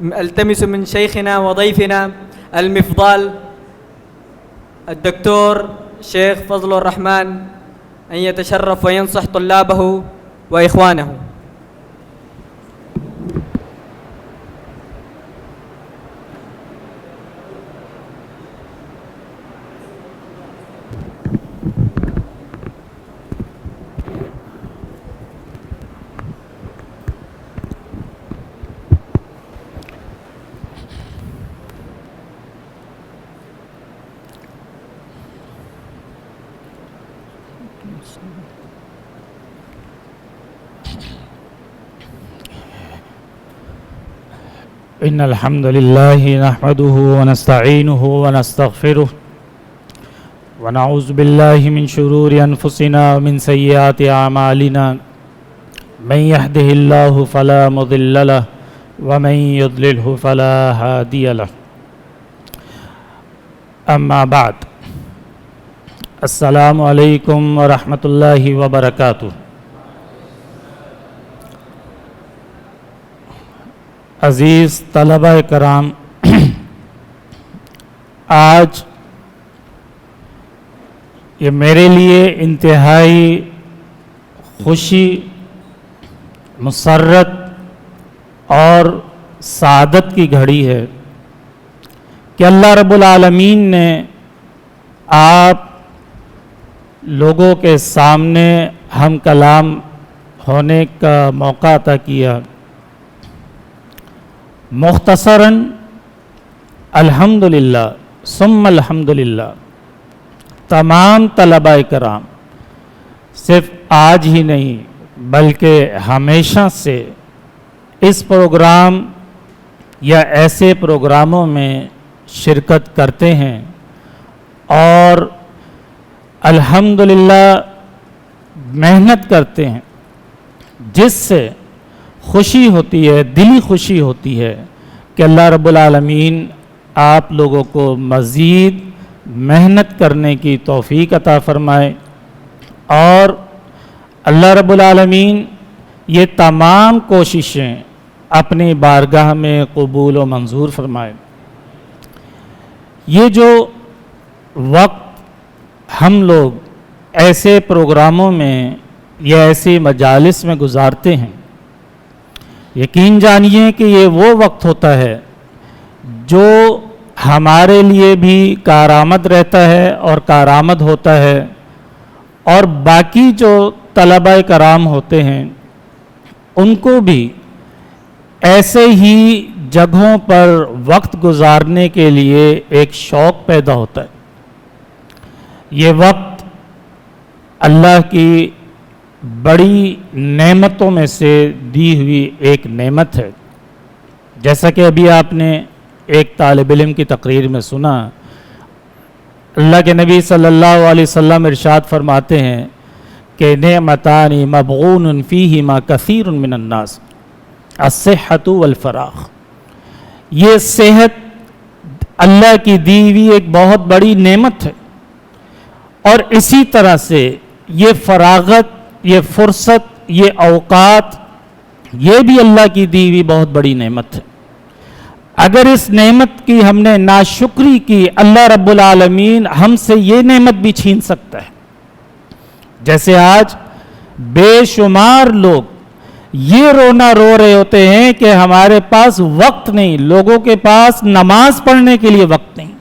التمس من شيخنا وضيفنا المفضل الدكتور شيخ فضل الرحمن أن يتشرف وينصح طلابه وإخوانه. إن الحمد لله نحمده ونستعينه ونستغفره ونعوذ بالله من شرور أنفسنا ومن سيئات أعمالنا من يهده الله فلا مضل له ومن يضلله فلا هادي له. أما بعد، السلام علیکم ورحمۃ اللہ وبرکاتہ. عزیز طلبہ کرام، آج یہ میرے لیے انتہائی خوشی، مسرت اور سعادت کی گھڑی ہے کہ اللہ رب العالمین نے آپ لوگوں کے سامنے ہم کلام ہونے کا موقع عطا کیا. مختصراً الحمدللہ ثم الحمدللہ تمام طلباء کرام صرف آج ہی نہیں بلکہ ہمیشہ سے اس پروگرام یا ایسے پروگراموں میں شرکت کرتے ہیں اور الحمدللہ محنت کرتے ہیں، جس سے خوشی ہوتی ہے، دلی خوشی ہوتی ہے کہ اللہ رب العالمین آپ لوگوں کو مزید محنت کرنے کی توفیق عطا فرمائے اور اللہ رب العالمین یہ تمام کوششیں اپنی بارگاہ میں قبول و منظور فرمائے. یہ جو وقت ہم لوگ ایسے پروگراموں میں یا ایسے مجالس میں گزارتے ہیں، یقین جانیے کہ یہ وہ وقت ہوتا ہے جو ہمارے لیے بھی کارآمد رہتا ہے اور کارآمد ہوتا ہے، اور باقی جو طلباء کرام ہوتے ہیں ان کو بھی ایسے ہی جگہوں پر وقت گزارنے کے لیے ایک شوق پیدا ہوتا ہے. یہ وقت اللہ کی بڑی نعمتوں میں سے دی ہوئی ایک نعمت ہے. جیسا کہ ابھی آپ نے ایک طالب علم کی تقریر میں سنا، اللہ کے نبی صلی اللہ علیہ وسلم ارشاد فرماتے ہیں کہ نعمتان مبغون فیہما کثیر من الناس الصحۃ والفراغ. یہ صحت اللہ کی دی ہوئی ایک بہت بڑی نعمت ہے، اور اسی طرح سے یہ فراغت، یہ فرصت، یہ اوقات، یہ بھی اللہ کی دی ہوئی بہت بڑی نعمت ہے. اگر اس نعمت کی ہم نے ناشکری کی، اللہ رب العالمین ہم سے یہ نعمت بھی چھین سکتا ہے. جیسے آج بے شمار لوگ یہ رونا رو رہے ہوتے ہیں کہ ہمارے پاس وقت نہیں، لوگوں کے پاس نماز پڑھنے کے لیے وقت نہیں،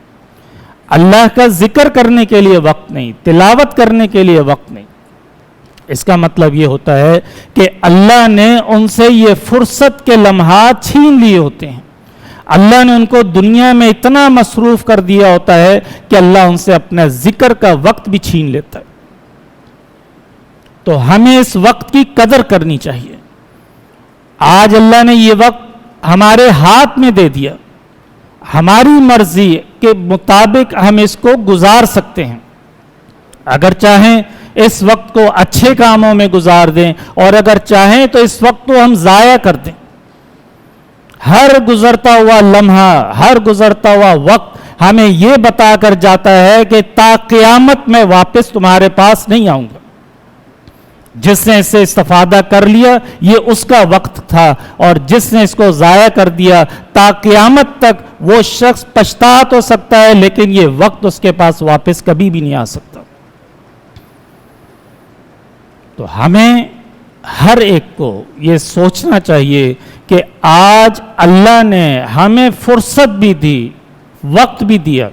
اللہ کا ذکر کرنے کے لیے وقت نہیں، تلاوت کرنے کے لیے وقت نہیں. اس کا مطلب یہ ہوتا ہے کہ اللہ نے ان سے یہ فرصت کے لمحات چھین لیے ہوتے ہیں. اللہ نے ان کو دنیا میں اتنا مصروف کر دیا ہوتا ہے کہ اللہ ان سے اپنا ذکر کا وقت بھی چھین لیتا ہے. تو ہمیں اس وقت کی قدر کرنی چاہیے. آج اللہ نے یہ وقت ہمارے ہاتھ میں دے دیا، ہماری مرضی کے مطابق ہم اس کو گزار سکتے ہیں. اگر چاہیں اس وقت کو اچھے کاموں میں گزار دیں، اور اگر چاہیں تو اس وقت کو ہم ضائع کر دیں. ہر گزرتا ہوا لمحہ، ہر گزرتا ہوا وقت ہمیں یہ بتا کر جاتا ہے کہ تا قیامت میں واپس تمہارے پاس نہیں آؤں گا. جس نے اس سے استفادہ کر لیا یہ اس کا وقت تھا، اور جس نے اس کو ضائع کر دیا تا قیامت تک وہ شخص پچھتا تو سکتا ہے، لیکن یہ وقت اس کے پاس واپس کبھی بھی نہیں آ سکتا۔ تو ہمیں ہر ایک کو یہ سوچنا چاہیے کہ آج اللہ نے ہمیں فرصت بھی دی، وقت بھی دیا،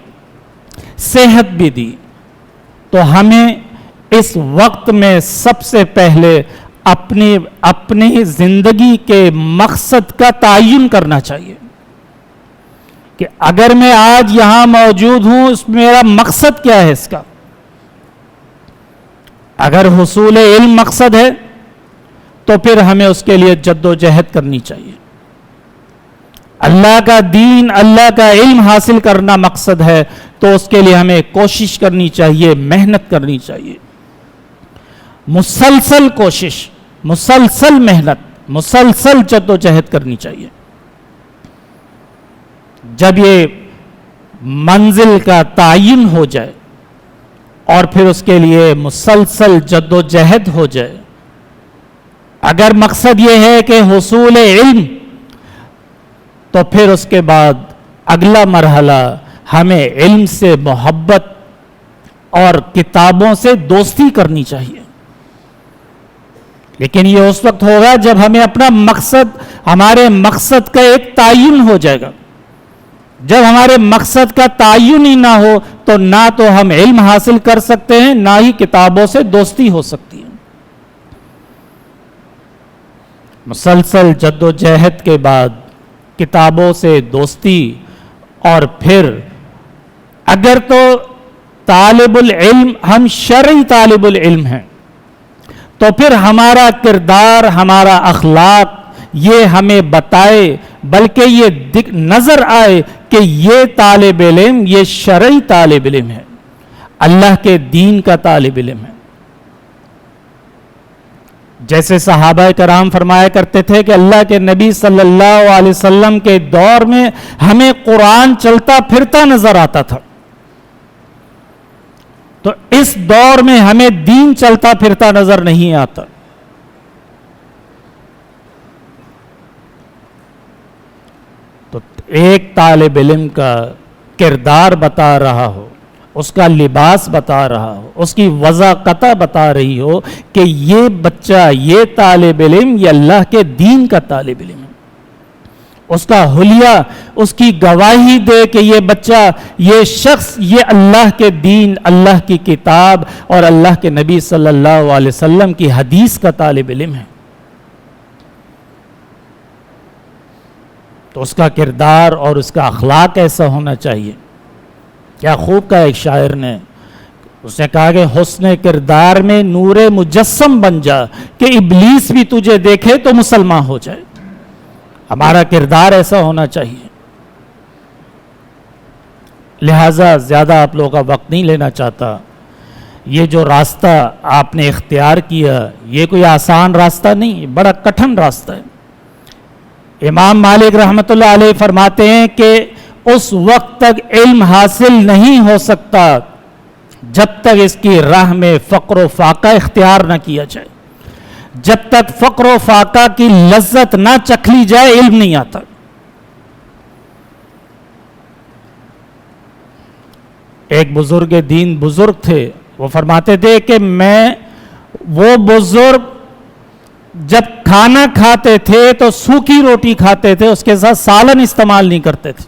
صحت بھی دی، تو ہمیں اس وقت میں سب سے پہلے اپنی زندگی کے مقصد کا تعین کرنا چاہیے کہ اگر میں آج یہاں موجود ہوں، میرا مقصد کیا ہے اس کا؟ اگر حصول علم مقصد ہے تو پھر ہمیں اس کے لیے جد و جہد کرنی چاہیے۔ اللہ کا دین، اللہ کا علم حاصل کرنا مقصد ہے تو اس کے لیے ہمیں کوشش کرنی چاہیے، محنت کرنی چاہیے، مسلسل کوشش، مسلسل محنت، مسلسل جد و جہد کرنی چاہیے۔ جب یہ منزل کا تعین ہو جائے اور پھر اس کے لیے مسلسل جد و جہد ہو جائے، اگر مقصد یہ ہے کہ حصول علم، تو پھر اس کے بعد اگلا مرحلہ ہمیں علم سے محبت اور کتابوں سے دوستی کرنی چاہیے۔ لیکن یہ اس وقت ہوگا جب ہمیں اپنا مقصد، ہمارے مقصد کا ایک تعین ہو جائے گا۔ جب ہمارے مقصد کا تعین ہی نہ ہو تو نہ تو ہم علم حاصل کر سکتے ہیں، نہ ہی کتابوں سے دوستی ہو سکتی ہے۔ مسلسل جد و جہد کے بعد کتابوں سے دوستی، اور پھر اگر تو طالب العلم ہم شرعی طالب العلم ہیں تو پھر ہمارا کردار، ہمارا اخلاق یہ ہمیں بتائے، بلکہ یہ نظر آئے کہ یہ طالب علم، یہ شرعی طالب علم ہے، اللہ کے دین کا طالب علم ہے۔ جیسے صحابہ کرام فرمایا کرتے تھے کہ اللہ کے نبی صلی اللہ علیہ وسلم کے دور میں ہمیں قرآن چلتا پھرتا نظر آتا تھا، تو اس دور میں ہمیں دین چلتا پھرتا نظر نہیں آتا۔ تو ایک طالب علم کا کردار بتا رہا ہو، اس کا لباس بتا رہا ہو، اس کی وضاحت بتا رہی ہو کہ یہ بچہ، یہ طالب علم، یہ اللہ کے دین کا طالب علم ہے، اس کا حلیہ، اس کی گواہی دے کہ یہ بچہ، یہ شخص، یہ اللہ کے دین، اللہ کی کتاب اور اللہ کے نبی صلی اللہ علیہ وسلم کی حدیث کا طالب علم ہے، تو اس کا کردار اور اس کا اخلاق ایسا ہونا چاہیے۔ کیا خوب کہا ایک شاعر نے، اس نے کہا کہ حسن کردار میں نور مجسم بن جا کہ ابلیس بھی تجھے دیکھے تو مسلمان ہو جائے۔ ہمارا کردار ایسا ہونا چاہیے۔ لہٰذا زیادہ آپ لوگوں کا وقت نہیں لینا چاہتا، یہ جو راستہ آپ نے اختیار کیا یہ کوئی آسان راستہ نہیں، بڑا کٹھن راستہ ہے۔ امام مالک رحمۃ اللہ علیہ فرماتے ہیں کہ اس وقت تک علم حاصل نہیں ہو سکتا جب تک اس کی راہ میں فقر و فاقہ اختیار نہ کیا جائے، جب تک فقر و فاقہ کی لذت نہ چکھ لی جائے علم نہیں آتا۔ ایک بزرگ دین بزرگ تھے، وہ فرماتے تھے کہ وہ بزرگ جب کھانا کھاتے تھے تو سوکھی روٹی کھاتے تھے، اس کے ساتھ سالن استعمال نہیں کرتے تھے۔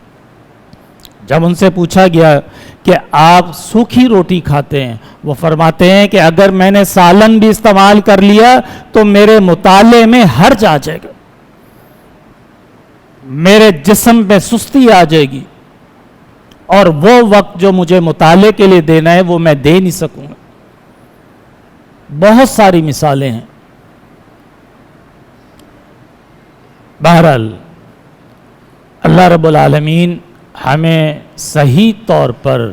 جب ان سے پوچھا گیا کہ آپ سوکھی روٹی کھاتے ہیں، وہ فرماتے ہیں کہ اگر میں نے سالن بھی استعمال کر لیا تو میرے مطالعے میں حرج آ جائے گا، میرے جسم پہ سستی آ جائے گی، اور وہ وقت جو مجھے مطالعے کے لیے دینا ہے وہ میں دے نہیں سکوں گا۔ بہت ساری مثالیں ہیں۔ بہرحال اللہ رب العالمین ہمیں صحیح طور پر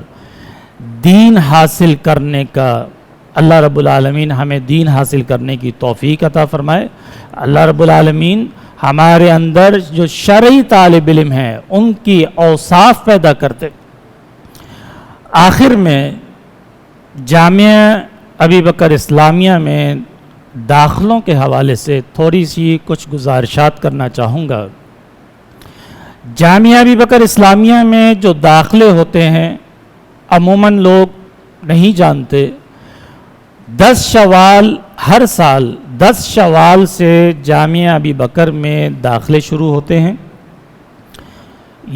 دین حاصل کرنے کا، اللہ رب العالمین ہمیں دین حاصل کرنے کی توفیق عطا فرمائے۔ اللہ رب العالمین ہمارے اندر جو شرعی طالب علم ہیں ان کی اوصاف پیدا کرتے۔ آخر میں جامعہ ابی بکر اسلامیہ میں داخلوں کے حوالے سے تھوڑی سی کچھ گزارشات کرنا چاہوں گا۔ جامعہ ابی بکر اسلامیہ میں جو داخلے ہوتے ہیں عموماً لوگ نہیں جانتے۔ 10 شوال ہر سال 10 شوال سے جامعہ ابی بکر میں داخلے شروع ہوتے ہیں۔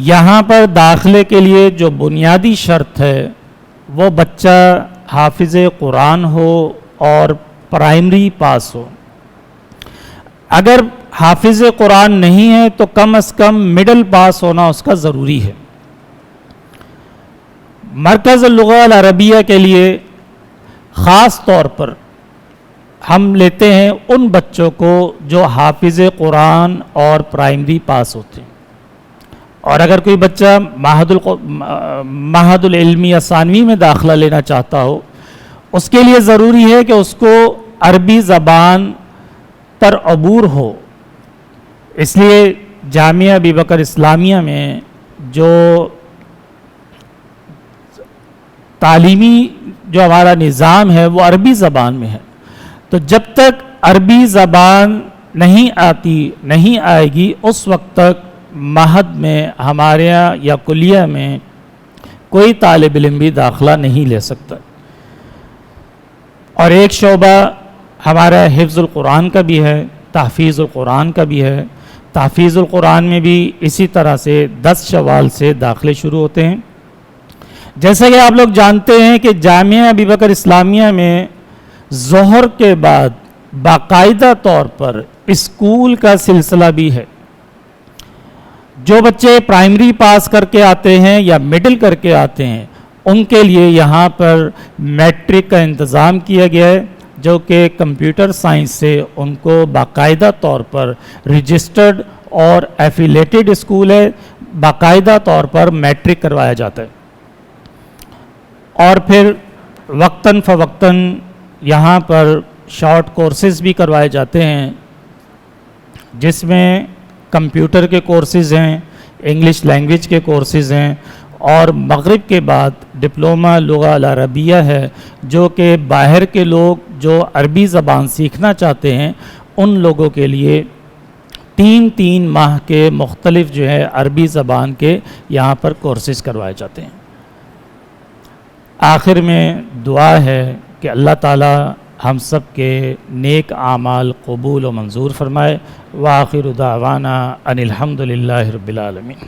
یہاں پر داخلے کے لیے جو بنیادی شرط ہے وہ بچہ حافظ قرآن ہو اور پرائمری پاس ہو۔ اگر حافظ قرآن نہیں ہے تو کم از کم مڈل پاس ہونا اس کا ضروری ہے۔ مرکز اللغہ العربیہ کے لیے خاص طور پر ہم لیتے ہیں ان بچوں کو جو حافظ قرآن اور پرائمری پاس ہوتے ہیں، اور اگر کوئی بچہ معہد العلمی یا ثانوی میں داخلہ لینا چاہتا ہو اس کے لیے ضروری ہے کہ اس کو عربی زبان پر عبور ہو۔ اس لیے جامعہ ابی بکر اسلامیہ میں جو تعلیمی جو ہمارا نظام ہے وہ عربی زبان میں ہے، تو جب تک عربی زبان نہیں آئے گی اس وقت تک معہد میں ہمارے یہاں یا کلیہ میں کوئی طالب علم بھی داخلہ نہیں لے سکتا۔ اور ایک شعبہ ہمارا حفظ القرآن کا بھی ہے، تحفیظ القرآن کا بھی ہے۔ تحفیظ القرآن میں بھی اسی طرح سے 10 شوال سے داخلے شروع ہوتے ہیں۔ جیسا کہ آپ لوگ جانتے ہیں کہ جامعہ ابی بکر اسلامیہ میں ظہر کے بعد باقاعدہ طور پر اسکول کا سلسلہ بھی ہے۔ جو بچے پرائمری پاس کر کے آتے ہیں یا مڈل کر کے آتے ہیں ان کے لیے یہاں پر میٹرک کا انتظام کیا گیا ہے، جو کہ کمپیوٹر سائنس سے ان کو باقاعدہ طور پر رجسٹرڈ اور ایفیلیٹڈ اسکول ہے، باقاعدہ طور پر میٹرک کروایا جاتا ہے۔ اور پھر وقتاً فوقتاً یہاں پر شارٹ کورسز بھی کروائے جاتے ہیں، جس میں کمپیوٹر کے کورسز ہیں، انگلش لینگویج کے کورسز ہیں، اور مغرب کے بعد ڈپلومہ لغہ العربیہ ہے، جو کہ باہر کے لوگ جو عربی زبان سیکھنا چاہتے ہیں ان لوگوں کے لیے 3 ماہ کے مختلف جو ہے عربی زبان کے یہاں پر کورسز کروائے جاتے ہیں۔ آخر میں دعا ہے کہ اللہ تعالی ہم سب کے نیک اعمال قبول و منظور فرمائے۔ وآخر دعوانا ان الحمد للہ رب العالمین۔